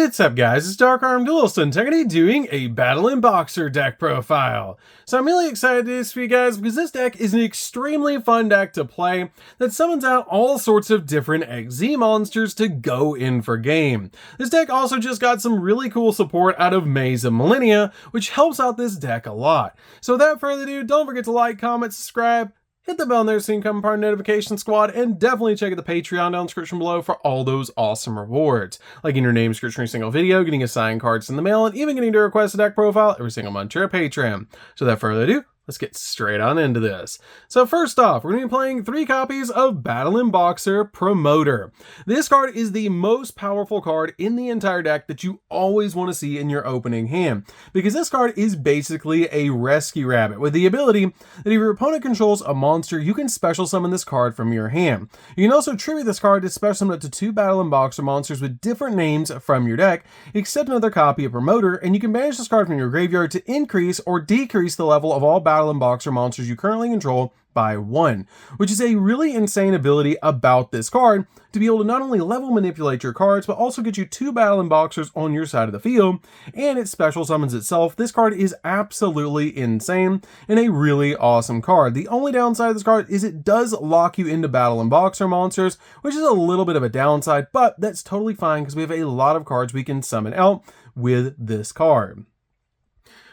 What's up guys, it's DarkArmedDuelist and I'm going to be doing a Battlin Boxer deck profile. So I'm really excited to do this for you guys because this deck is an extremely fun deck to play that summons out all sorts of different XZ monsters to go in for game. This deck also just got some really cool support out of Maze of Millennia, which helps out this deck a lot. So without further ado, don't forget to like, comment, subscribe, hit the bell there so you can become part of the notification squad, and definitely check out the Patreon down in the description below for all those awesome rewards, like in your name description every single video, getting assigned cards in the mail, and even getting to request a deck profile every single month to your Patreon. So without further ado, let's get straight on into this. So first off, we're going to be playing 3 copies of Battlin Boxer Promoter. This card is the most powerful card in the entire deck that you always want to see in your opening hand, because this card is basically a rescue rabbit with the ability that if your opponent controls a monster, you can special summon this card from your hand. You can also tribute this card to special summon up to 2 Battlin Boxer monsters with different names from your deck, except another copy of Promoter, and you can banish this card from your graveyard to increase or decrease the level of all Battlin Boxer monsters you currently control by 1, which is a really insane ability about this card to be able to not only level manipulate your cards, but also get you 2 Battlin Boxers on your side of the field, and it special summons itself. This card is absolutely insane and a really awesome card. The only downside of this card is it does lock you into Battlin Boxer monsters, which is a little bit of a downside, but that's totally fine because we have a lot of cards we can summon out with this card.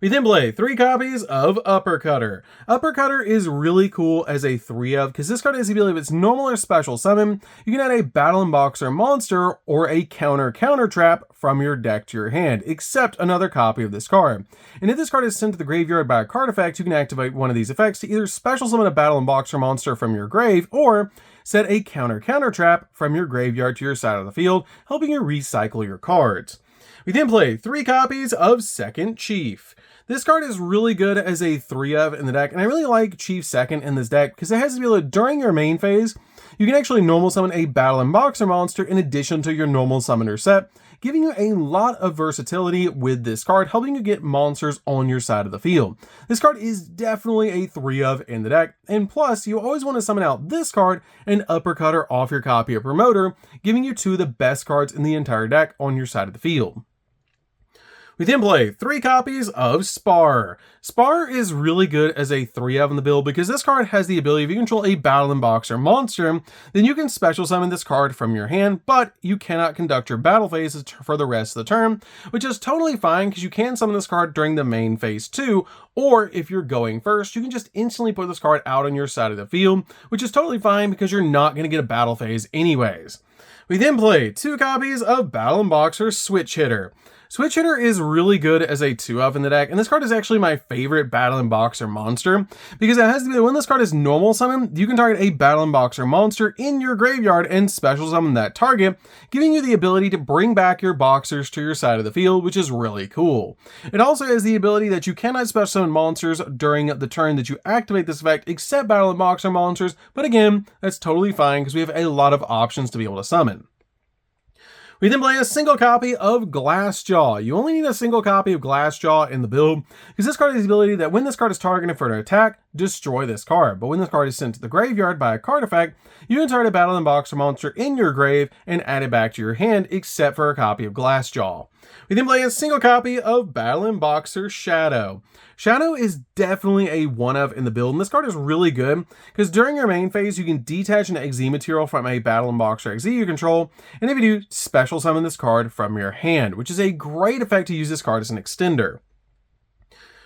We then play 3 copies of Uppercutter. Uppercutter is really cool as a 3-of because this card has the ability of its normal or special summon. You can add a Battlin Boxer monster or a counter trap from your deck to your hand, except another copy of this card. And if this card is sent to the graveyard by a card effect, you can activate one of these effects to either special summon a Battlin Boxer monster from your grave or set a counter trap from your graveyard to your side of the field, helping you recycle your cards. We then play 3 copies of Second Chief. This card is really good as a 3-of in the deck, and I really like Chief Second in this deck because it has the ability during your main phase, you can actually normal summon a Battlin Boxer monster in addition to your normal summoner set, giving you a lot of versatility with this card, helping you get monsters on your side of the field. This card is definitely a 3-of in the deck, and plus you always want to summon out this card and Uppercutter off your copy of Promoter, giving you 2 of the best cards in the entire deck on your side of the field. We then play 3 copies of Spar. Spar is really good as a 3-of in the build because this card has the ability, if you control a Battlin Boxer monster, then you can special summon this card from your hand, but you cannot conduct your battle phases for the rest of the turn, which is totally fine because you can summon this card during the main phase too, or if you're going first, you can just instantly put this card out on your side of the field, which is totally fine because you're not going to get a battle phase anyways. We then play 2 copies of Battlin Boxer Switch Hitter. Switch Hitter is really good as a 2-of in the deck, and this card is actually my favorite Battlin Boxer monster because it has to be when this card is normal summon, you can target a Battlin Boxer monster in your graveyard and special summon that target, giving you the ability to bring back your boxers to your side of the field, which is really cool. It also has the ability that you cannot special summon monsters during the turn that you activate this effect except Battlin Boxer monsters, but again, that's totally fine because we have a lot of options to be able to summon. We then play a single copy of Glassjaw. You only need a single copy of Glassjaw in the build because this card has the ability that when this card is targeted for an attack, destroy this card. But when this card is sent to the graveyard by a card effect, you can target a Battlin Boxer monster in your grave and add it back to your hand except for a copy of Glassjaw. We then play a single copy of Battlin Boxer Shadow. Shadow is definitely a 1-of in the build, and this card is really good because during your main phase, you can detach an XZ material from a Battlin Boxer XZ you control, and if you do, special summon this card from your hand, which is a great effect to use this card as an extender.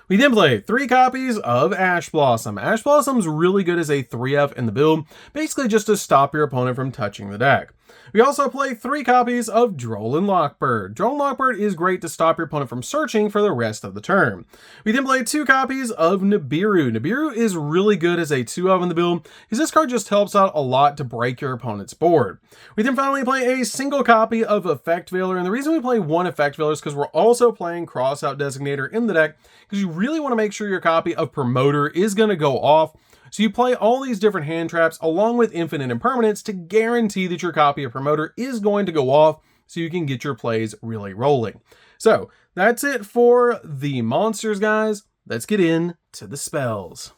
We then play 3 copies of Ash Blossom. Ash Blossom's really good as a 3-of in the build, basically just to stop your opponent from touching the deck. We also play 3 copies of Drollin Lockbird. Drollin Lockbird is great to stop your opponent from searching for the rest of the turn. We then play 2 copies of Nibiru. Nibiru is really good as a 2-of in the build because this card just helps out a lot to break your opponent's board. We then finally play a single copy of Effect Veiler, and the reason we play 1 Effect Veiler is because we're also playing Crossout Designator in the deck because you really want to make sure your copy of Promoter is going to go off. So you play all these different hand traps along with Infinite Impermanence to guarantee that your copy of Promoter is going to go off so you can get your plays really rolling. So that's it for the monsters, guys. Let's get into the spells.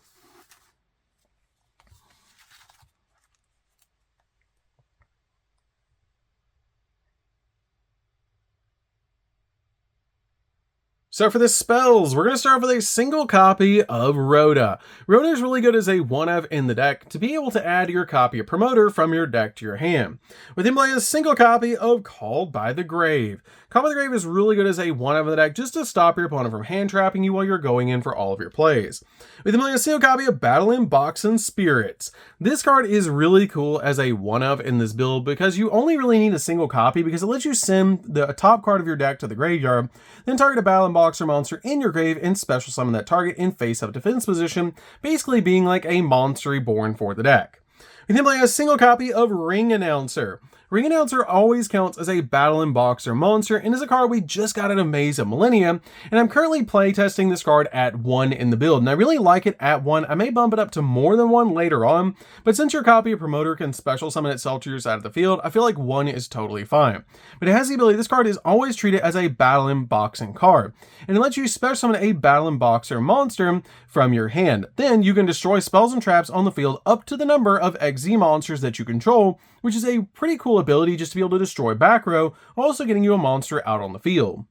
So for the spells, we're going to start with a single copy of Rhoda. Rhoda is really good as a one-of in the deck to be able to add your copy of Promoter from your deck to your hand. With him playing a single copy of Called by the Grave. Called by the Grave is really good as a one-of in the deck just to stop your opponent from hand trapping you while you're going in for all of your plays. With him playing a single copy of Battlin Boxing Spirits. This card is really cool as a one-of in this build because you only really need a single copy because it lets you send the top card of your deck to the graveyard, then target a Battlin Boxer monster in your grave and special summon that target in face-up defense position, basically being like a monster reborn for the deck. We then play a single copy of Ring Announcer. Ring Announcer always counts as a Battlin Boxer monster and is a card we just got out of Maze of Millennia, and I'm currently playtesting this card at 1 in the build, and I really like it at 1. I may bump it up to more than 1 later on, but since your copy of Promoter can special summon itself to your side of the field, I feel like 1 is totally fine. But it has the ability, this card is always treated as a Battlin Boxing card, and it lets you special summon a Battlin Boxer monster from your hand. Then you can destroy spells and traps on the field up to the number of XZ monsters that you control, which is a pretty cool ability just to be able to destroy back row, also getting you a monster out on the field.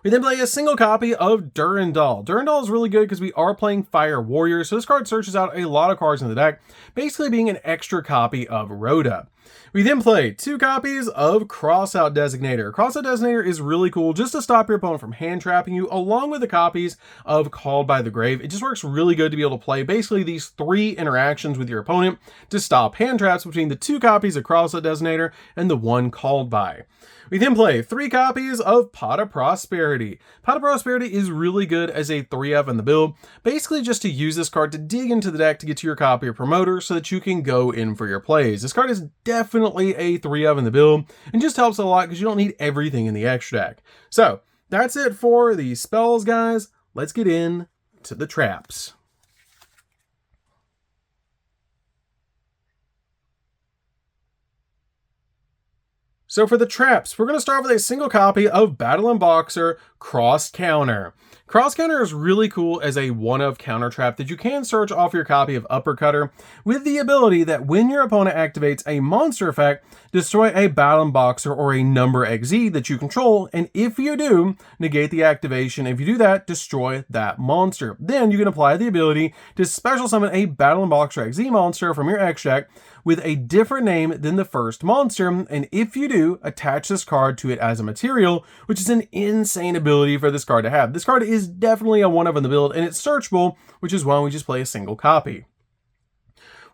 We then play a single copy of Durandal. Durandal is really good because we are playing Fire Warrior, so this card searches out a lot of cards in the deck, basically being an extra copy of Rhoda. We then play 2 copies of Crossout Designator. Crossout Designator is really cool just to stop your opponent from hand trapping you, along with the copies of Called by the Grave. It just works really good to be able to play basically these 3 interactions with your opponent to stop hand traps between the 2 copies of Crossout Designator and the 1 Called by. We then play 3 copies of Pot of Prosperity. Pot of Prosperity is really good as a 3-of in the build, basically just to use this card to dig into the deck to get to your copy of Promoter so that you can go in for your plays. This card is definitely a 3-of in the build and just helps a lot because you don't need everything in the extra deck. So that's it for the spells, guys. Let's get in to the traps. So for the traps, we're going to start with a single copy of Battlin Boxer Cross Counter. Cross Counter is really cool as a one-of counter trap that you can search off your copy of Uppercutter with the ability that when your opponent activates a monster effect, destroy a Battlin Boxer or a number XZ that you control, and if you do, negate the activation. If you do that, destroy that monster. Then you can apply the ability to special summon a Battlin Boxer XZ monster from your X deck with a different name than the first monster, and if you do, attach this card to it as a material, which is an insane ability for this card to have. This card is definitely a one-of in the build, and it's searchable, which is why we just play a single copy.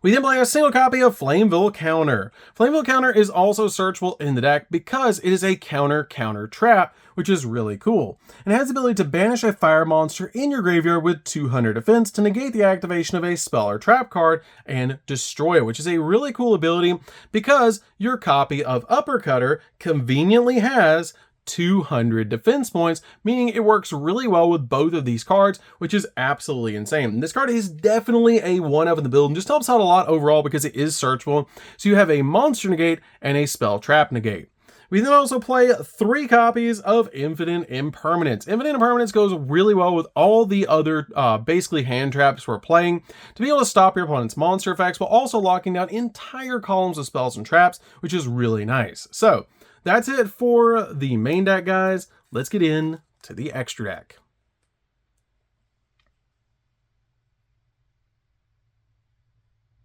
We then play a single copy of Flameville Counter. Flameville Counter is also searchable in the deck because it is a counter trap, which is really cool. And it has the ability to banish a fire monster in your graveyard with 200 defense to negate the activation of a spell or trap card and destroy it, which is a really cool ability because your copy of Uppercutter conveniently has 200 defense points, meaning it works really well with both of these cards, which is absolutely insane. This card is definitely a one-of in the build and just helps out a lot overall because it is searchable. So you have a monster negate and a spell trap negate. We then also play 3 copies of Infinite Impermanence. Infinite Impermanence goes really well with all the other basically hand traps we're playing to be able to stop your opponent's monster effects while also locking down entire columns of spells and traps, which is really nice. So that's it for the main deck, guys. Let's get in to the extra deck.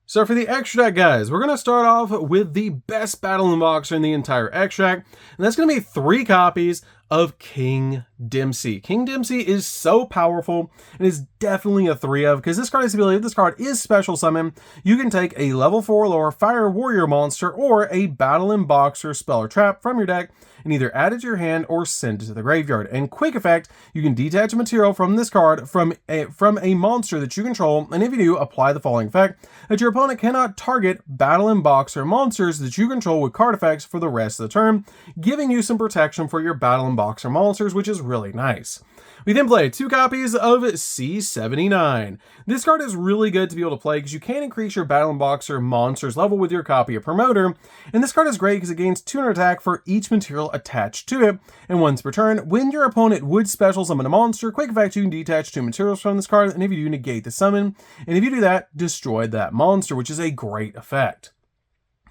So for the extra deck, guys, we're going to start off with the best Battlin Boxer in the entire extra deck, and that's going to be 3 copies of King Dempsey. King Dempsey is so powerful and is definitely a 3-of because this card has the ability, if this card is special summon, you can take a level 4 or lower Fire Warrior monster or a Battlin Boxer spell or trap from your deck and either add it to your hand or send it to the graveyard. And quick effect, you can detach a material from this card from a monster that you control, and if you do, apply the following effect, that your opponent cannot target Battlin Boxer monsters that you control with card effects for the rest of the turn, giving you some protection for your Battlin Boxer monsters, which is really nice. We then play 2 copies of C79. This card is really good to be able to play because you can increase your Battlin Boxer monsters level with your copy of Promoter, and this card is great because it gains 200 attack for each material attached to it, and once per turn, when your opponent would special summon a monster, quick effect, you can detach 2 materials from this card, and if you do, negate the summon, and if you do that, destroy that monster, which is a great effect.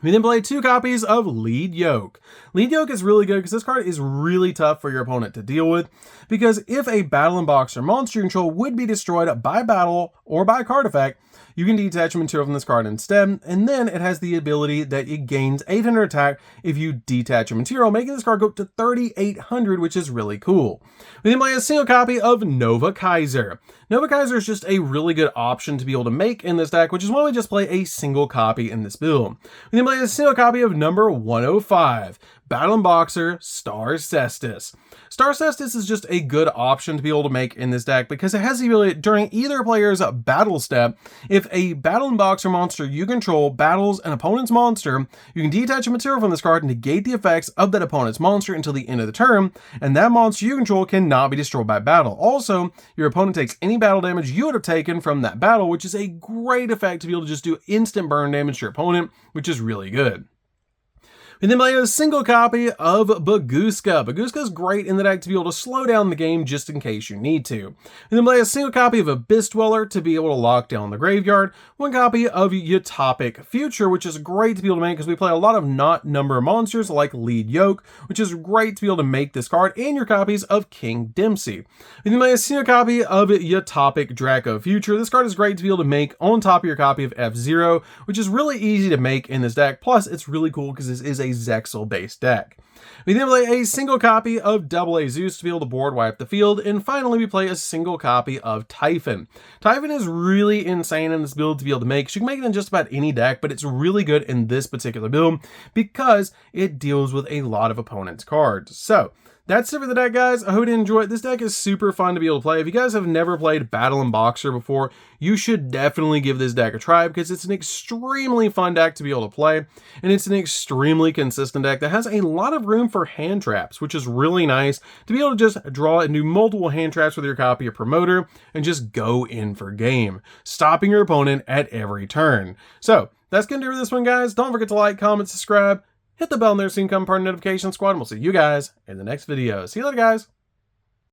We then play 2 copies of Yugioh. Yugioh is really good because this card is really tough for your opponent to deal with, because if a Battlin boxer monster you control would be destroyed by battle or by card effect, you can detach a material from this card instead, and then it has the ability that it gains 800 attack if you detach a material, making this card go up to 3,800, which is really cool. We then play a single copy of Nova Kaiser. Nova Kaiser is just a really good option to be able to make in this deck, which is why we just play a single copy in this build. We then play a single copy of number 105, Battlin Boxer Star Cestus. Star Cestus is just a good option to be able to make in this deck because it has the ability during either player's battle step, if a Battlin Boxer monster you control battles an opponent's monster, you can detach a material from this card and negate the effects of that opponent's monster until the end of the turn, and that monster you control cannot be destroyed by battle. Also, your opponent takes any battle damage you would have taken from that battle, which is a great effect to be able to just do instant burn damage to your opponent, which is really good. We then play a single copy of Bagooska. Bagooska is great in the deck to be able to slow down the game just in case you need to. We then play a single copy of Abyss Dweller to be able to lock down the graveyard. 1 copy of Utopic Future, which is great to be able to make because we play a lot of not number monsters like Yugioh, which is great to be able to make this card, and your copies of King Dempsey. We then play a single copy of Utopic Draco Future. This card is great to be able to make on top of your copy of F-Zero, which is really easy to make in this deck. Plus, it's really cool because this is a Zexal based deck. We then play a single copy of Double A Zeus to be able to board wipe the field, and finally we play a single copy of Typhon. Typhon is really insane in this build to be able to make. You can make it in just about any deck, but it's really good in this particular build because it deals with a lot of opponents' cards. So that's it for the deck, guys. I hope you enjoy it. This deck is super fun to be able to play. If you guys have never played Battlin Boxer before, you should definitely give this deck a try because it's an extremely fun deck to be able to play, and it's an extremely consistent deck that has a lot of room for hand traps, which is really nice to be able to just draw and do multiple hand traps with your copy of Promoter and just go in for game, stopping your opponent at every turn. So that's going to do it for this one, guys. Don't forget to like, comment, subscribe, hit the bell in there so you can become part of the notification squad, and we'll see you guys in the next video. See you later, guys.